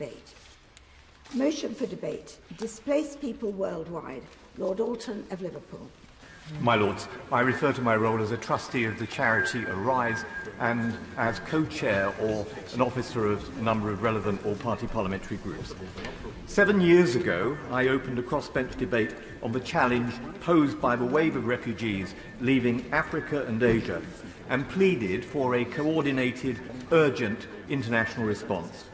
debate. Motion for debate. Displaced people worldwide. Lord Alton of Liverpool. My Lords, I refer to my role as a trustee of the charity Arise and as co-chair or an officer of a number of relevant all-party parliamentary groups. 7 years ago, I opened a crossbench debate on the challenge posed by the wave of refugees leaving Africa and Asia and pleaded for a coordinated, urgent international response.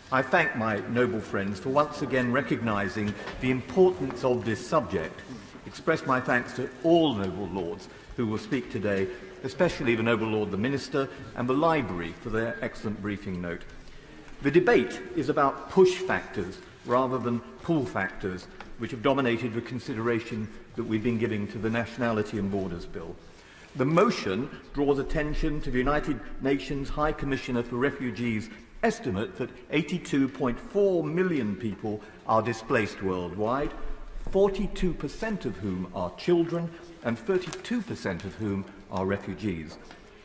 I thank my noble friends for once again recognising the importance of this subject. Express my thanks to all noble lords who will speak today, especially the noble Lord the Minister and the Library for their excellent briefing note. The debate is about push factors rather than pull factors, which have dominated the consideration that we've been giving to the Nationality and Borders Bill. The motion draws attention to the United Nations High Commissioner for Refugees' estimate that 82.4 million people are displaced worldwide, 42% of whom are children and 32% of whom are refugees.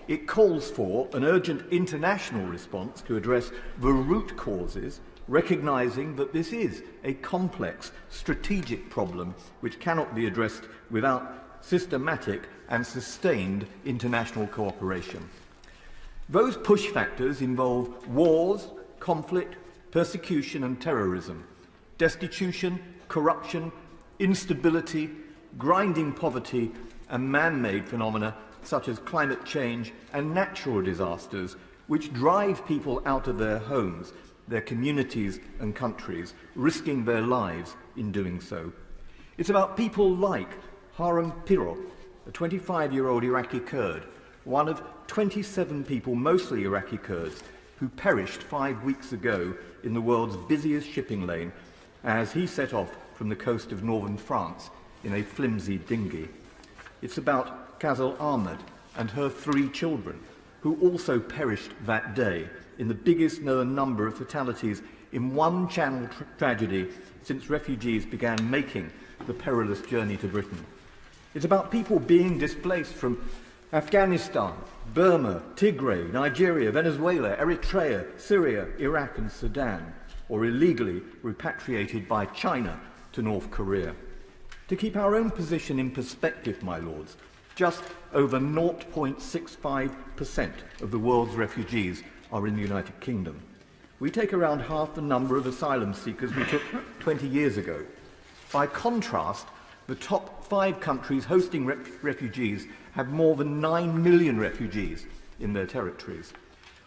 It calls for an urgent international response to address the root causes, recognising that this is a complex strategic problem which cannot be addressed without systematic and sustained international cooperation. Those push factors involve wars, conflict, persecution and terrorism, destitution, corruption, instability, grinding poverty and man-made phenomena such as climate change and natural disasters which drive people out of their homes, their communities and countries, risking their lives in doing so. It's about people like Harem Piro, a 25-year-old Iraqi Kurd, one of 27 people, mostly Iraqi Kurds, who perished 5 weeks ago in the world's busiest shipping lane as he set off from the coast of northern France in a flimsy dinghy. It's about Kazal Ahmed and her 3 children, who also perished that day in the biggest known number of fatalities in one channel tragedy since refugees began making the perilous journey to Britain. It's about people being displaced from Afghanistan, Burma, Tigray, Nigeria, Venezuela, Eritrea, Syria, Iraq and Sudan, or illegally repatriated by China to North Korea. To keep our own position in perspective, my lords, just over 0.65% of the world's refugees are in the United Kingdom. We take around half the number of asylum seekers we took 20 years ago. By contrast, the top 5 countries hosting refugees have more than 9 million refugees in their territories.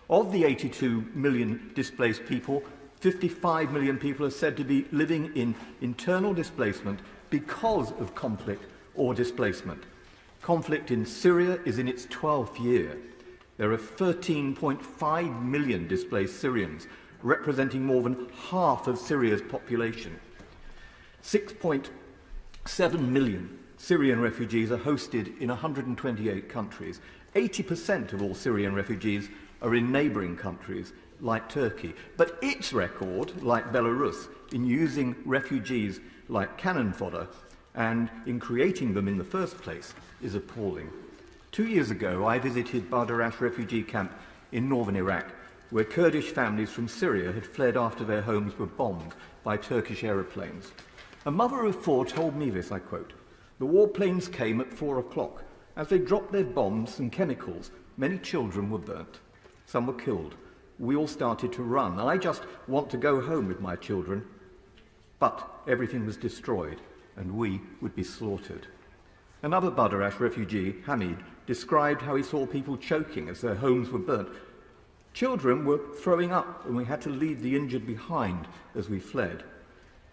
Of the 82 million displaced people, 55 million people are said to be living in internal displacement because of conflict or displacement. Conflict in Syria is in its 12th year. There are 13.5 million displaced Syrians, representing more than half of Syria's population. 6.7 million Syrian refugees are hosted in 128 countries. 80% of all Syrian refugees are in neighbouring countries like Turkey. But its record, like Belarus, in using refugees like cannon fodder and in creating them in the first place is appalling. 2 years ago, I visited Badarash refugee camp in northern Iraq, where Kurdish families from Syria had fled after their homes were bombed by Turkish aeroplanes. A mother of 4 told me this, I quote, "The warplanes came at 4 o'clock. As they dropped their bombs and chemicals, many children were burnt. Some were killed. We all started to run. I just want to go home with my children. But everything was destroyed, and we would be slaughtered." Another Badarash refugee, Hamid, described how he saw people choking as their homes were burnt. Children were throwing up, and we had to leave the injured behind as we fled.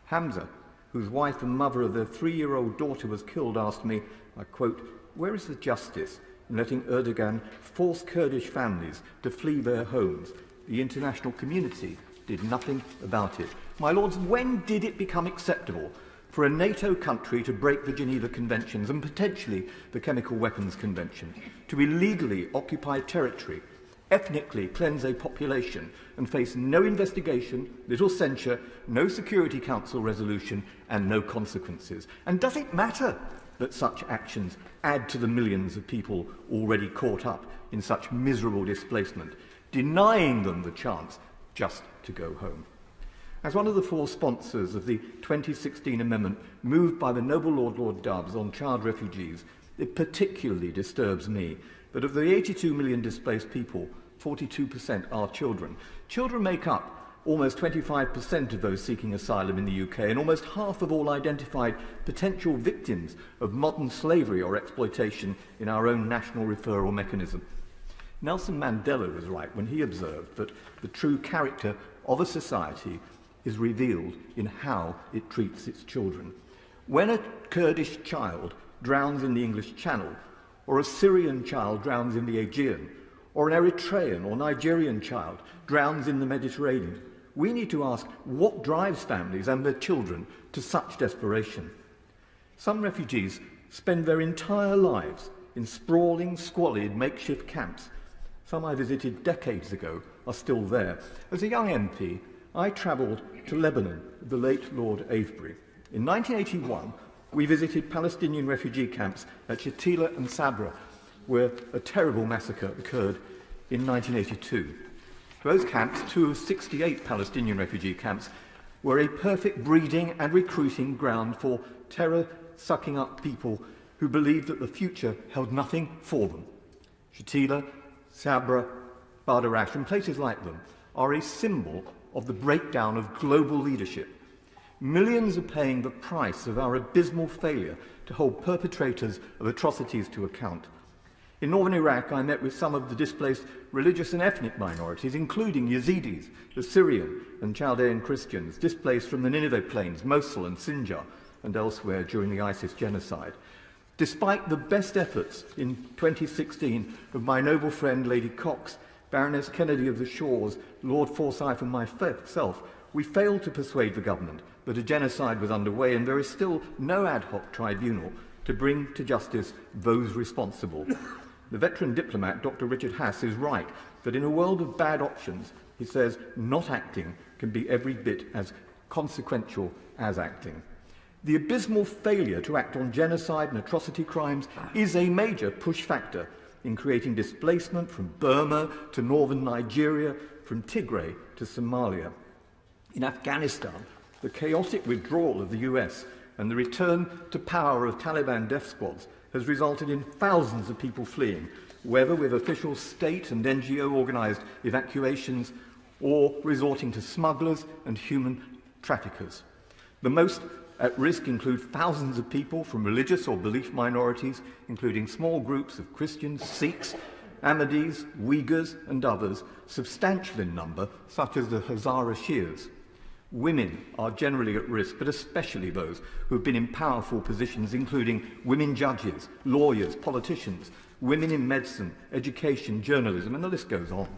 Hamza, whose wife and mother of their 3-year-old daughter was killed, asked me, I quote, "Where is the justice in letting Erdogan force Kurdish families to flee their homes? The international community did nothing about it." My lords, when did it become acceptable for a NATO country to break the Geneva Conventions and potentially the Chemical Weapons Convention, to illegally occupy territory, ethnically cleanse a population and face no investigation, little censure, no Security Council resolution and no consequences? And does it matter that such actions add to the millions of people already caught up in such miserable displacement, denying them the chance just to go home? As one of the four sponsors of the 2016 amendment moved by the noble Lord Doves on child refugees, it particularly disturbs me that of the 82 million displaced people, 42% are children. Children make up almost 25% of those seeking asylum in the UK, and almost half of all identified potential victims of modern slavery or exploitation in our own national referral mechanism. Nelson Mandela was right when he observed that the true character of a society is revealed in how it treats its children. When a Kurdish child drowns in the English Channel, or a Syrian child drowns in the Aegean, or an Eritrean or Nigerian child drowns in the Mediterranean, we need to ask what drives families and their children to such desperation. Some refugees spend their entire lives in sprawling, squalid, makeshift camps. Some I visited decades ago are still there. As a young MP, I travelled to Lebanon with the late Lord Avebury. In 1981, we visited Palestinian refugee camps at Shatila and Sabra, where a terrible massacre occurred in 1982. Those camps, 2 of 68 Palestinian refugee camps, were a perfect breeding and recruiting ground for terror-sucking up people who believed that the future held nothing for them. Shatila, Sabra, Badarash, and places like them are a symbol of the breakdown of global leadership. Millions are paying the price of our abysmal failure to hold perpetrators of atrocities to account. In northern Iraq, I met with some of the displaced religious and ethnic minorities, including Yazidis, the Syrian and Chaldean Christians, displaced from the Nineveh plains, Mosul and Sinjar, and elsewhere during the ISIS genocide. Despite the best efforts in 2016 of my noble friend Lady Cox, Baroness Kennedy of the Shores, Lord Forsyth and myself, we failed to persuade the government that a genocide was underway, and there is still no ad hoc tribunal to bring to justice those responsible. The veteran diplomat, Dr. Richard Hass, is right that in a world of bad options, he says, not acting can be every bit as consequential as acting. The abysmal failure to act on genocide and atrocity crimes is a major push factor in creating displacement from Burma to northern Nigeria, from Tigray to Somalia. In Afghanistan, the chaotic withdrawal of the US and the return to power of Taliban death squads has resulted in thousands of people fleeing, whether with official state and NGO-organised evacuations or resorting to smugglers and human traffickers. The most at risk include thousands of people from religious or belief minorities, including small groups of Christians, Sikhs, Ahmadis, Uyghurs and others, substantial in number, such as the Hazara Shias. Women are generally at risk, but especially those who have been in powerful positions, including women judges, lawyers, politicians, women in medicine, education, journalism, and the list goes on.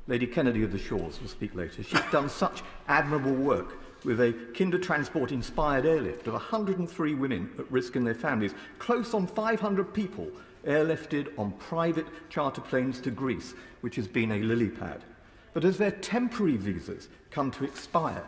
Lady Kennedy of the Shores will speak later. She's done such admirable work with a Kindertransport-inspired airlift of 103 women at risk and their families, close on 500 people airlifted on private charter planes to Greece, which has been a lily pad. But as their temporary visas come to expire,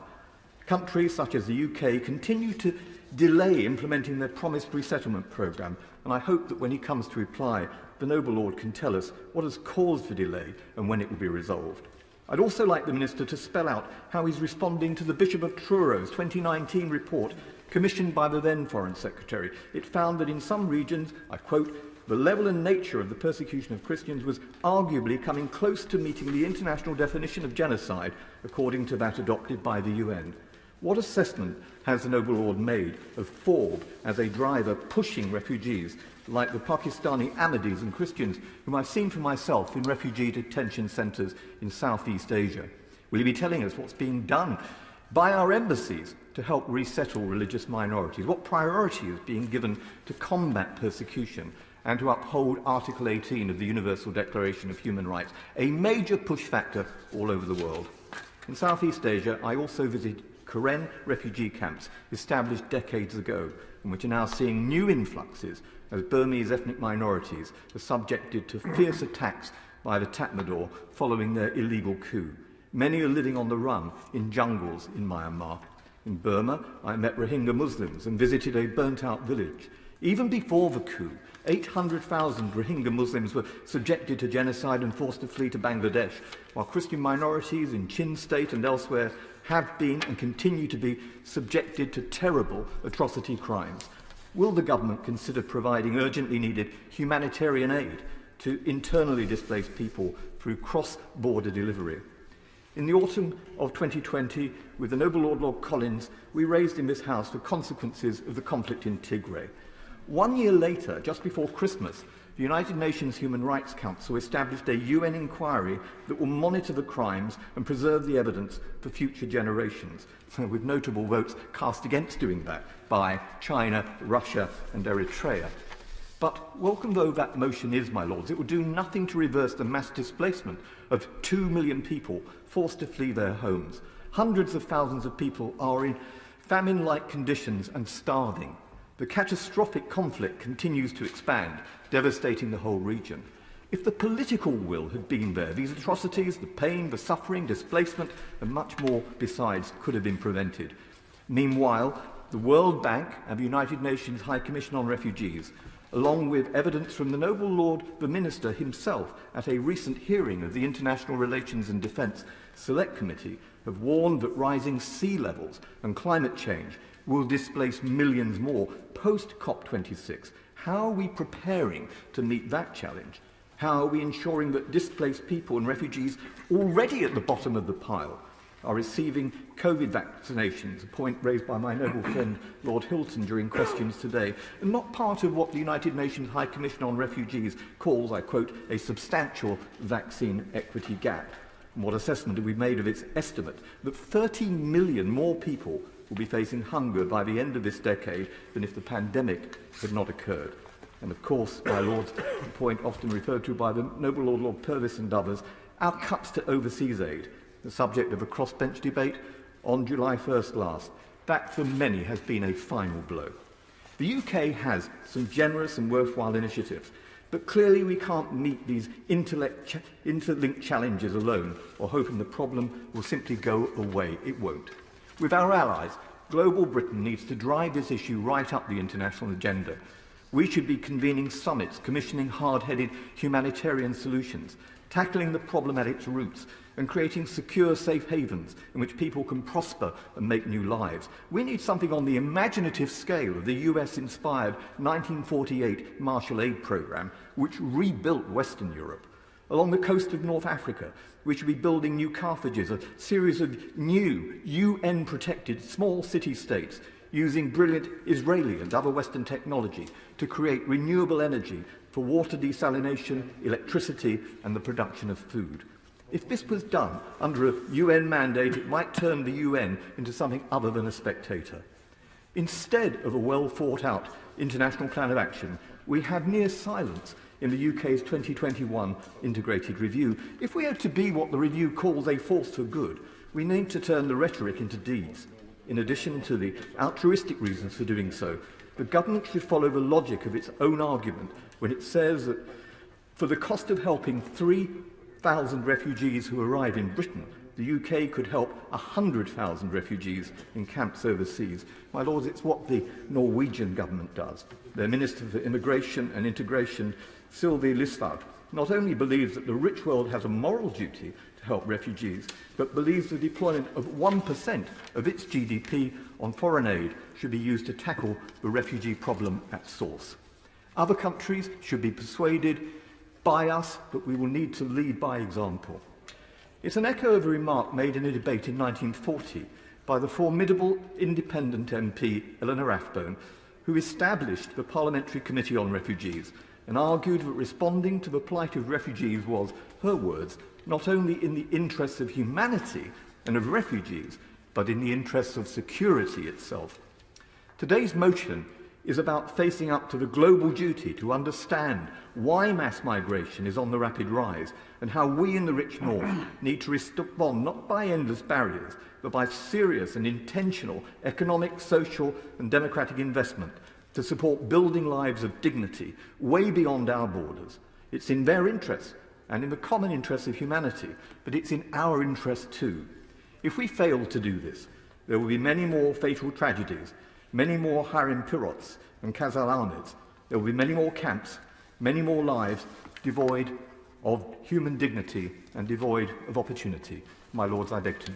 countries such as the UK continue to delay implementing their promised resettlement programme, and I hope that when he comes to reply, the noble Lord can tell us what has caused the delay and when it will be resolved. I'd also like the Minister to spell out how he's responding to the Bishop of Truro's 2019 report commissioned by the then Foreign Secretary. It found that in some regions, I quote, the level and nature of the persecution of Christians was arguably coming close to meeting the international definition of genocide, according to that adopted by the UN. What assessment has the noble Lord made of Ford as a driver pushing refugees like the Pakistani Ahmadis and Christians, whom I've seen for myself in refugee detention centres in Southeast Asia? Will he be telling us what's being done by our embassies to help resettle religious minorities? What priority is being given to combat persecution and to uphold Article 18 of the Universal Declaration of Human Rights, a major push factor all over the world? In Southeast Asia, I also visited Karen refugee camps established decades ago, in which are now seeing new influxes as Burmese ethnic minorities are subjected to fierce attacks by the Tatmadaw following their illegal coup. Many are living on the run in jungles in Myanmar. In Burma, I met Rohingya Muslims and visited a burnt-out village. Even before the coup, 800,000 Rohingya Muslims were subjected to genocide and forced to flee to Bangladesh, while Christian minorities in Chin State and elsewhere have been and continue to be subjected to terrible atrocity crimes. Will the government consider providing urgently needed humanitarian aid to internally displaced people through cross-border delivery? In the autumn of 2020, with the Noble Lord Collins, we raised in this House the consequences of the conflict in Tigray. 1 year later, just before Christmas, the United Nations Human Rights Council established a UN inquiry that will monitor the crimes and preserve the evidence for future generations, with notable votes cast against doing that by China, Russia and Eritrea. But welcome though that motion is, my lords, it will do nothing to reverse the mass displacement of 2 million people forced to flee their homes. Hundreds of thousands of people are in famine-like conditions and starving. The catastrophic conflict continues to expand, devastating the whole region. If the political will had been there, these atrocities, the pain, the suffering, displacement, and much more besides could have been prevented. Meanwhile, the World Bank and the United Nations High Commission on Refugees, along with evidence from the Noble Lord, the Minister himself, at a recent hearing of the International Relations and Defence Select Committee, have warned that rising sea levels and climate change will displace millions more post-COP26. How are we preparing to meet that challenge? How are we ensuring that displaced people and refugees already at the bottom of the pile are receiving COVID vaccinations, a point raised by my noble friend Lord Hilton during questions today, and not part of what the United Nations High Commission on Refugees calls, I quote, a substantial vaccine equity gap? And what assessment have we made of its estimate that 30 million more people will be facing hunger by the end of this decade than if the pandemic had not occurred? And of course, my lords, the point often referred to by the Noble Lord Purvis and others, our cuts to overseas aid, the subject of a crossbench debate on July 1st last. That, for many, has been a final blow. The UK has some generous and worthwhile initiatives, but clearly we can't meet these interlinked challenges alone or hoping the problem will simply go away. It won't. With our allies, global Britain needs to drive this issue right up the international agenda. We should be convening summits, commissioning hard-headed humanitarian solutions, tackling the problem at its roots, and creating secure, safe havens in which people can prosper and make new lives. We need something on the imaginative scale of the US-inspired 1948 Marshall Aid Programme, which rebuilt Western Europe. Along the coast of North Africa, we should be building new Carthages, a series of new UN-protected small city-states using brilliant Israeli and other Western technology to create renewable energy for water desalination, electricity and the production of food. If this was done under a UN mandate, it might turn the UN into something other than a spectator. Instead of a well-thought-out international plan of action, we have near silence in the UK's 2021 integrated review. If we are to be what the review calls a force for good, we need to turn the rhetoric into deeds. In addition to the altruistic reasons for doing so, the government should follow the logic of its own argument when it says that for the cost of helping 3,000 refugees who arrive in Britain, the UK could help 100,000 refugees in camps overseas. My lords, it's what the Norwegian government does. Their Minister for Immigration and Integration, Sylvie Listhaug, not only believes that the rich world has a moral duty to help refugees, but believes the deployment of 1% of its GDP on foreign aid should be used to tackle the refugee problem at source. Other countries should be persuaded by us, but we will need to lead by example. It's an echo of a remark made in a debate in 1940 by the formidable independent MP Eleanor Rathbone, who established the Parliamentary Committee on Refugees and argued that responding to the plight of refugees was, her words, not only in the interests of humanity and of refugees, but in the interests of security itself. Today's motion is about facing up to the global duty to understand why mass migration is on the rapid rise and how we in the rich north need to respond not by endless barriers, but by serious and intentional economic, social and democratic investment to support building lives of dignity way beyond our borders. It's in their interests and in the common interests of humanity, but it's in our interest too. If we fail to do this, there will be many more fatal tragedies, many more Harim Pirots and Kazal Ahmeds. There will be many more camps, many more lives devoid of human dignity and devoid of opportunity. My lords, I beg to